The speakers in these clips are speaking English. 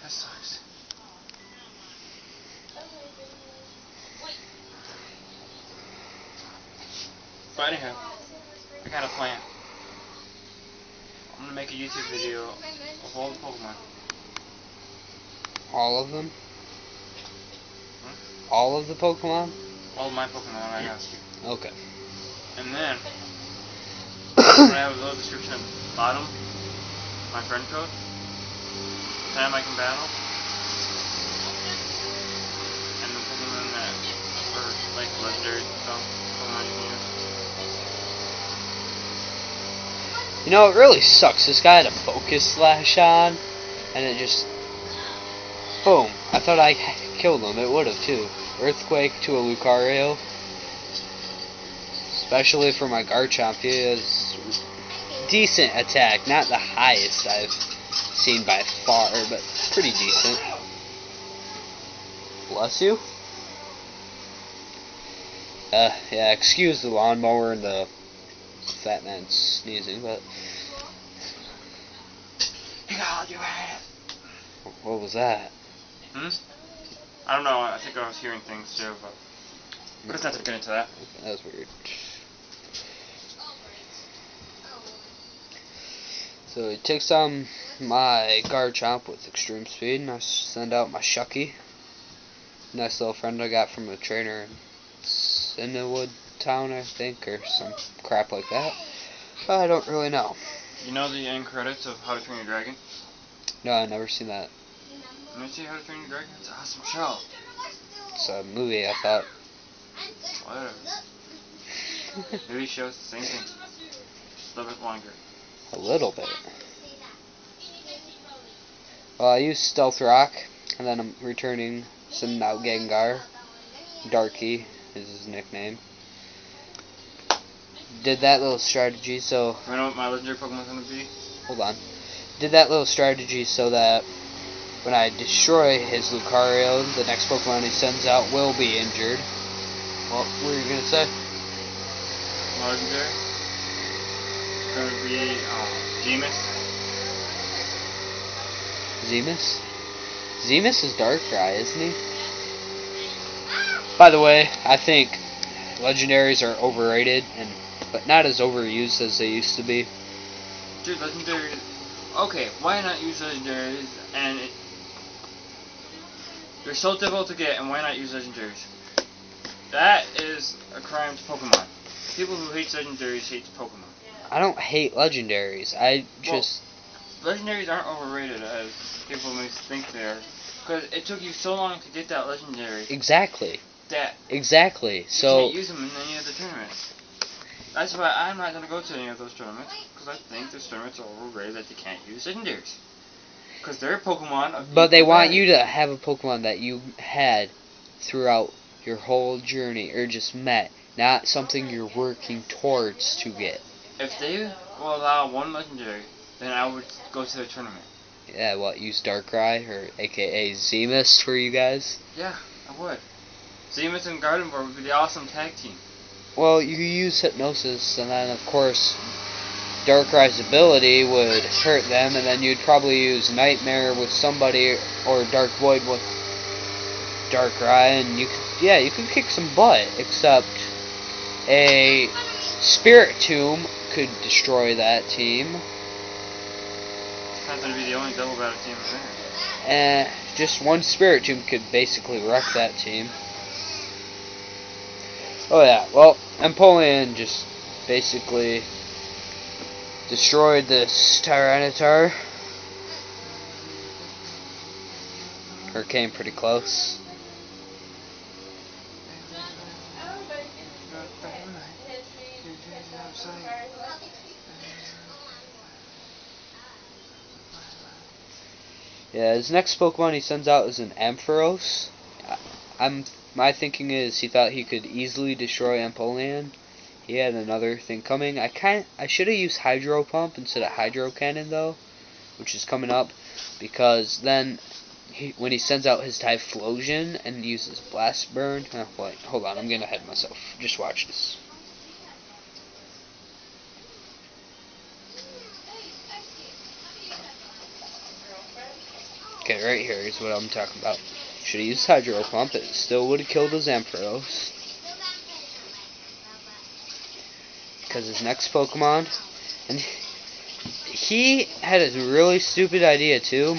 That sucks. But anyhow, I got a plan. I'm gonna make a YouTube video of all the Pokemon. All of them? Hmm? All of the Pokemon? All of my Pokemon I have. Okay. And then, I'm gonna have a little description at the bottom. My friend code. Time I can battle. And the Pokemon that are like legendary stuff. Pokemon you can use. You know, it really sucks. This guy had a Focus Slash on, and it just... Boom. I thought I killed him. It would have, too. Earthquake to a Lucario. Especially for my Garchomp. He has decent attack. Not the highest I've seen by far, but pretty decent. Bless you. Yeah, excuse the lawnmower and the fat man sneezing, but... You got your ass. What was that? I don't know, I think I was hearing things too, but it's not to get into that. That was weird. So he takes on my Garchomp with extreme speed, and I send out my Shucky. Nice little friend I got from a trainer in Cinewood Town, I think, or some crap like that. I don't really know. You know the end credits of How to Train Your Dragon? No, I've never seen that. Let me see How to Train Your Dragon. It's an awesome show. It's a movie, I thought. Whatever. Movie shows the same thing. Just a little bit longer. A little bit. Well, I used Stealth Rock, and then I'm returning, sending out Gengar. Darky is his nickname. Did that little strategy so... You know what my legendary Pokemon's gonna be? Hold on. Did that little strategy so that when I destroy his Lucario, the next Pokemon he sends out will be injured. What were you gonna say? My legendary? It's gonna be Zemus. Zemus? Zemus is Darkrai, isn't he? By the way, I think legendaries are overrated, but not as overused as they used to be. Dude, legendaries. Okay, why not use legendaries? And they're so difficult to get, and why not use legendaries? That is a crime to Pokemon. People who hate legendaries hate Pokemon. I don't hate legendaries. I just... Well, legendaries aren't overrated as people may think they are. Because it took you so long to get that legendary. Exactly. You So can't use them in any of the tournaments. That's why I'm not going to go to any of those tournaments. Because I think those tournaments are overrated that they can't use legendaries. Because they're Pokemon. But they want you to have a Pokemon that you had throughout your whole journey, or just met, not something you're working towards to get. If they will allow one legendary, then I would go to the tournament. Yeah, what, use Darkrai, or aka Zemus for you guys? Yeah, I would. Zemus and Gardevoir would be the awesome tag team. Well, you use Hypnosis, and then of course Darkrai's ability would hurt them, and then you'd probably use Nightmare with somebody, or Dark Void with Darkrai, and you could kick some butt, except a Spirit Tomb could destroy that team. It's not going to be the only double battle team there. Just one Spirit Tomb could basically wreck that team. Oh yeah, well, Empoleon just basically destroyed this Tyranitar. Or came pretty close. Yeah, his next Pokemon he sends out is an Ampharos. My thinking is he thought he could easily destroy Empoleon. He had another thing coming. I should have used Hydro Pump instead of Hydro Cannon though, which is coming up, because then when he sends out his Typhlosion and uses Blast Burn. Oh, wait, hold on, I'm getting ahead of myself. Just watch this. Okay, right here is what I'm talking about. Should have used Hydro Pump. It still would have killed his Ampharos. Because his next Pokemon... And he had a really stupid idea, too.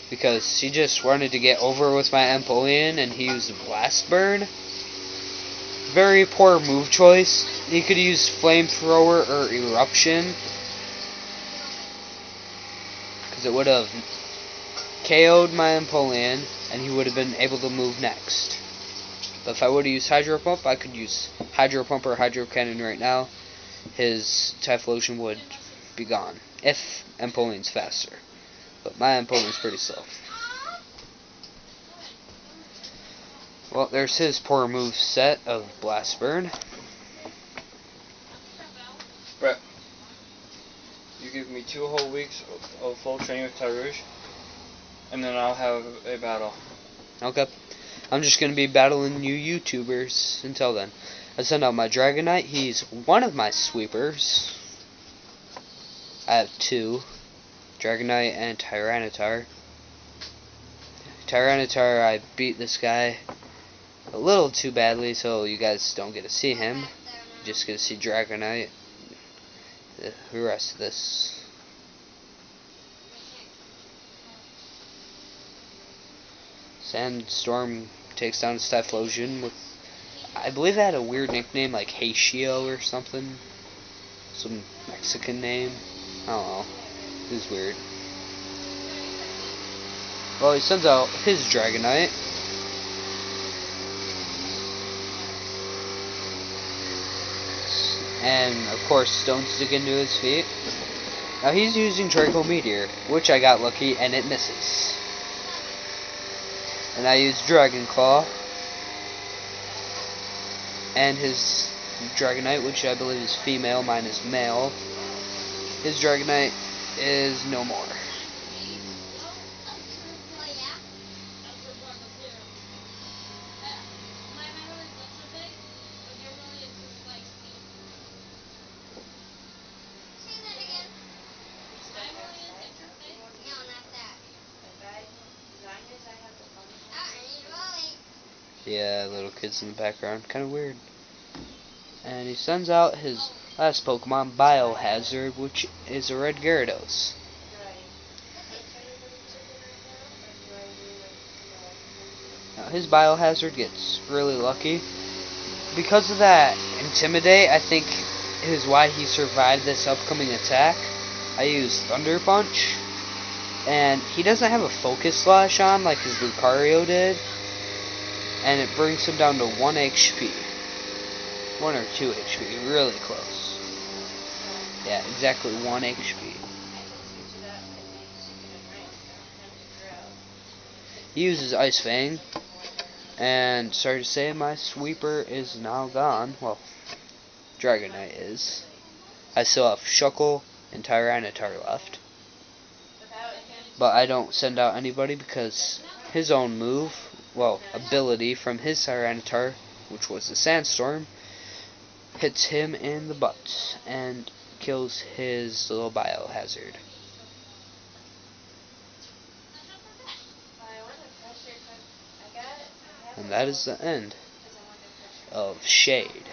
Because he just wanted to get over with my Empoleon, and he used Blast Burn. Very poor move choice. He could use Flamethrower or Eruption. Because it would have KO'd my Empoleon, and he would have been able to move next. But if I would have used Hydro Pump, I could use Hydro Pump or Hydro Cannon right now. His Typhlosion would be gone. If Empoleon's faster. But my Empoleon's pretty slow. Well, there's his poor move set of Blast Burn. Brett, you give me 2 whole weeks of full training with Tyrouge, and then I'll have a battle. Okay. I'm just going to be battling you YouTubers until then. I send out my Dragonite. He's one of my sweepers. I have 2. Dragonite and Tyranitar. Tyranitar, I beat this guy a little too badly, so you guys don't get to see him. You just get to see Dragonite. The rest of this. Sandstorm takes down his Typhlosion with, I believe it had a weird nickname like Heishio or something. Some Mexican name. I don't know. It was weird. Well, he sends out his Dragonite. And, of course, Stone Stick into his feet. Now he's using Draco Meteor, which I got lucky, and it misses. And I use Dragon Claw. And his Dragonite, which I believe is female, mine is male. His Dragonite is no more. Yeah, little kids in the background. Kind of weird. And he sends out his last Pokemon, Biohazard, which is a red Gyarados. Now, his Biohazard gets really lucky. Because of that Intimidate, I think is why he survived this upcoming attack. I use Thunder Punch. And he doesn't have a Focus Slash on like his Lucario did. And it brings him down to 1 HP. 1 or 2 HP, really close. Yeah, exactly 1 HP. He uses Ice Fang. And sorry to say, my sweeper is now gone. Well, Dragonite is. I still have Shuckle and Tyranitar left. But I don't send out anybody because his own move, well, ability from his Tyranitar, which was the Sandstorm, hits him in the butt and kills his little Biohazard. And that is the end of Shade.